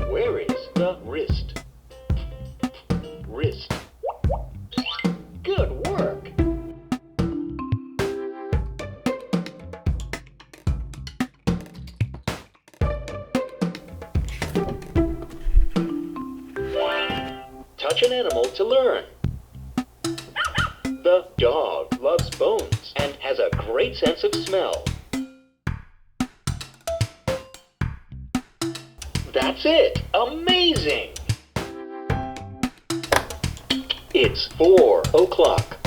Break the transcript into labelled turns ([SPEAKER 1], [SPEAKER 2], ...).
[SPEAKER 1] Where is the wrist? Wrist. Good work! Touch an animal to learn. The dog loves bones and has a great sense of smell. That's it! Amazing! It's 4 o'clock.